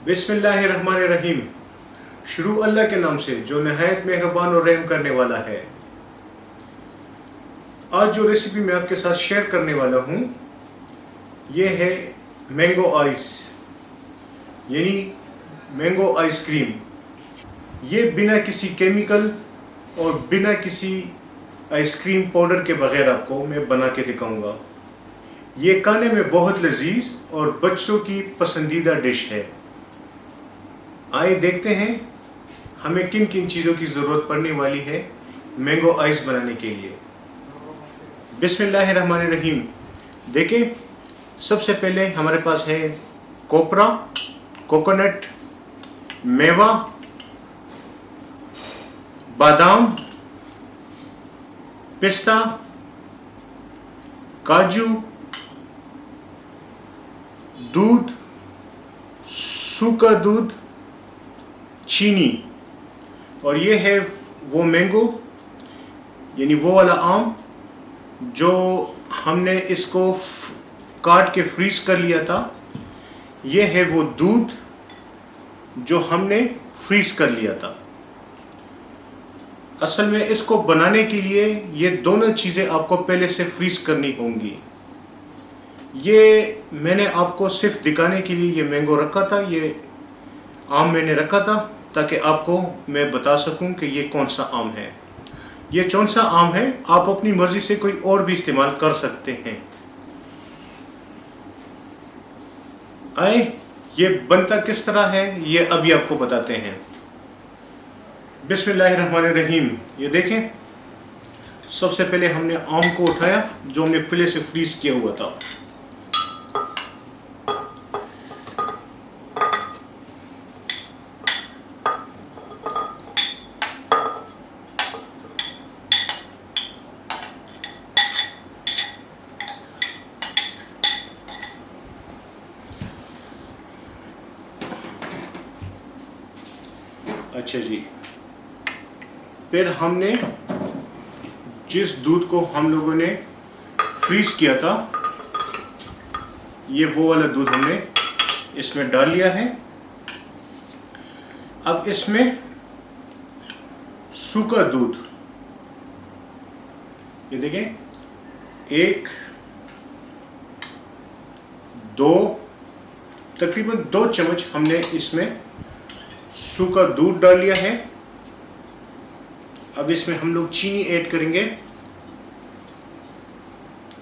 बिस्मिल्लाहिर्रहमानिर्रहीम। शुरू अल्लाह के नाम से जो नहायत मेहरबान और रहम करने वाला है। आज जो रेसिपी मैं आपके साथ शेयर करने वाला हूँ ये है मैंगो आइस यानी मैंगो आइसक्रीम। ये बिना किसी केमिकल और बिना किसी आइसक्रीम पाउडर के बगैर आपको मैं बना के दिखाऊंगा। ये खाने में बहुत लजीज और बच्चों की पसंदीदा डिश है। आइए देखते हैं हमें किन किन चीज़ों की ज़रूरत पड़ने वाली है मैंगो आइस बनाने के लिए। बिस्मिल्लाहिर्रहमानिर्रहीम। देखें, सबसे पहले हमारे पास है कोपरा, कोकोनट, मेवा, बादाम, पिस्ता, काजू, दूध, सूखा दूध, चीनी और ये है वो मैंगो यानी वो वाला आम जो हमने इसको काट के फ्रीज कर लिया था। ये है वो दूध जो हमने फ्रीज कर लिया था। असल में इसको बनाने के लिए ये दोनों चीज़ें आपको पहले से फ्रीज करनी होंगी। ये मैंने आपको सिर्फ दिखाने के लिए ये मैंगो रखा था, ये आम मैंने रखा था ताकि आपको मैं बता सकूं कि ये कौन सा आम है। ये कौन सा आम है आप अपनी मर्जी से कोई और भी इस्तेमाल कर सकते हैं। आए ये बनता किस तरह है ये अभी आपको बताते हैं। बिस्मिल्लाहिर्रहमानिर्रहीम। ये देखें, सबसे पहले हमने आम को उठाया जो हमने पहले से फ्रीज किया हुआ था। अच्छा जी, फिर हमने जिस दूध को हम लोगों ने फ्रीज किया था ये वो वाला दूध हमने इसमें डाल लिया है। अब इसमें सूखा दूध, ये देखें, 1, 2, तकरीबन 2 चम्मच हमने इसमें सूखा दूध डाल लिया है। अब इसमें हम लोग चीनी ऐड करेंगे।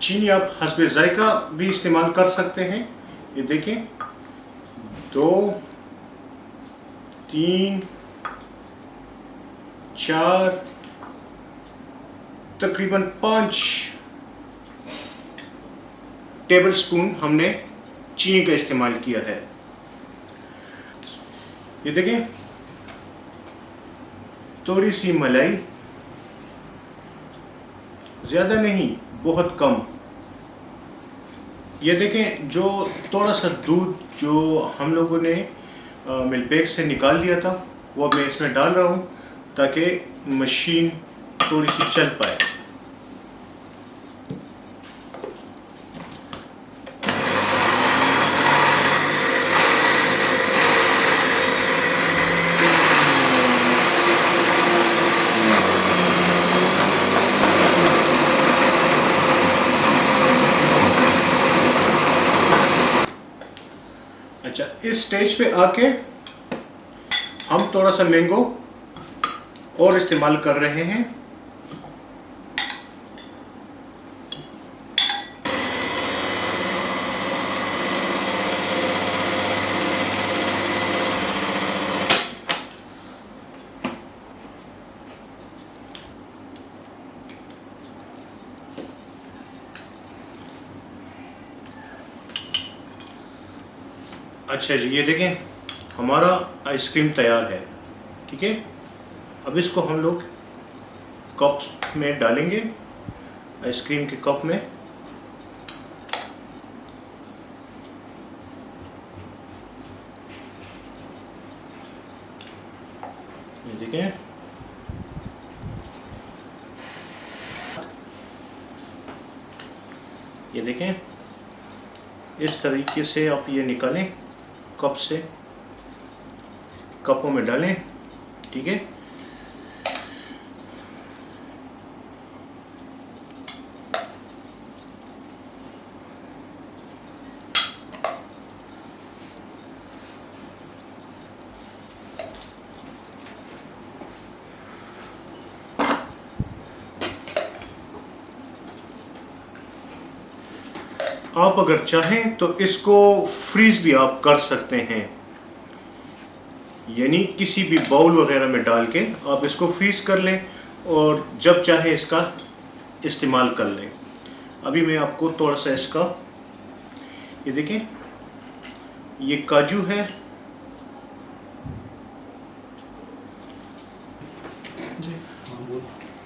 चीनी आप हस्बे जायका भी इस्तेमाल कर सकते हैं। ये देखें, 2, 3, 4, तकरीबन 5 टेबलस्पून हमने चीनी का इस्तेमाल किया है। ये देखें, थोड़ी सी मलाई, ज़्यादा नहीं, बहुत कम। ये देखें, जो थोड़ा सा दूध जो हम लोगों ने मिल्क पैक से निकाल दिया था वो मैं इसमें डाल रहा हूँ ताकि मशीन थोड़ी सी चल पाए। अच्छा, इस स्टेज पे आके हम थोड़ा सा मैंगो और इस्तेमाल कर रहे हैं। अच्छा जी, ये देखें, हमारा आइसक्रीम तैयार है। ठीक है, अब इसको हम लोग कप में डालेंगे, आइसक्रीम के कप में। ये देखें, ये देखें, इस तरीके से आप ये निकालें कप से। कपों में डालें, ठीक है। आप अगर चाहें तो इसको फ्रीज भी आप कर सकते हैं, यानी किसी भी बाउल वगैरह में डाल के आप इसको फ्रीज कर लें और जब चाहे इसका इस्तेमाल कर लें। अभी मैं आपको थोड़ा सा इसका, ये देखें, ये काजू है,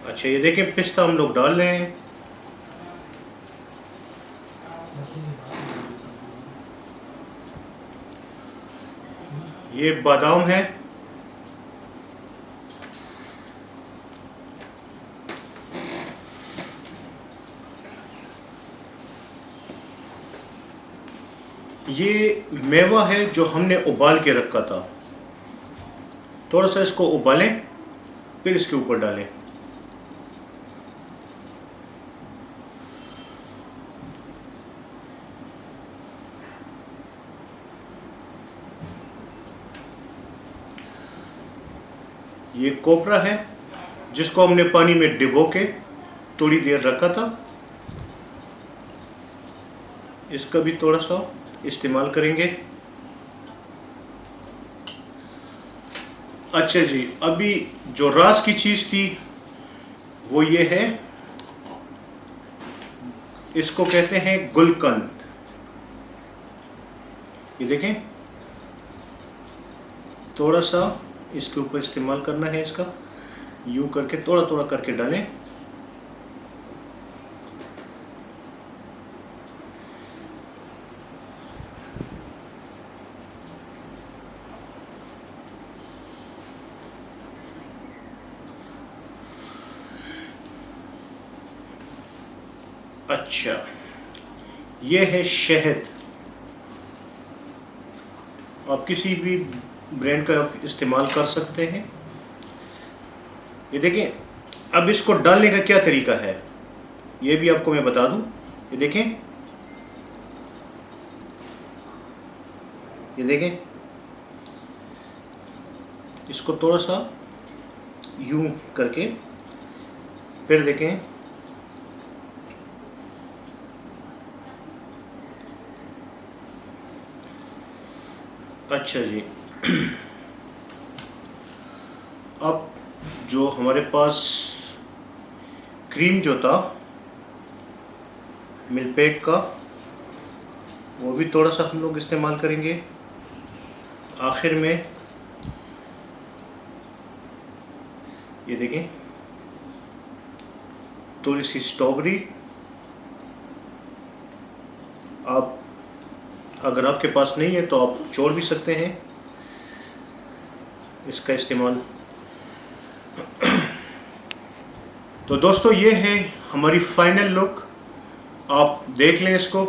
अच्छा ये देखें पिस्ता हम लोग डाल रहे हैं, ये बादाम है, ये मेवा है जो हमने उबाल के रखा था। थोड़ा सा इसको उबालें फिर इसके ऊपर डालें। ये कोपरा है जिसको हमने पानी में डिबो के थोड़ी देर रखा था, इसका भी थोड़ा सा इस्तेमाल करेंगे। अच्छा जी, अभी जो रास की चीज़ थी वो ये है, इसको कहते हैं गुलकंद। ये देखें, थोड़ा सा इसके ऊपर इस्तेमाल करना है, इसका यूं करके थोड़ा थोड़ा करके डालें। अच्छा, ये है शहद। आप किसी भी ब्रांड का आप इस्तेमाल कर सकते हैं। ये देखें, अब इसको डालने का क्या तरीका है ये भी आपको मैं बता दूं। ये देखें, ये देखें, इसको थोड़ा सा यूं करके फिर देखें, अच्छा जी। अब जो हमारे पास क्रीम जो था मिल्कपेक का, वो भी थोड़ा सा हम लोग इस्तेमाल करेंगे। आखिर में ये देखें, थोड़ी सी स्ट्रॉबेरी, आप अगर आपके पास नहीं है तो आप छोड़ भी सकते हैं इसका इस्तेमाल। तो दोस्तों, ये है हमारी फाइनल लुक, आप देख लें इसको।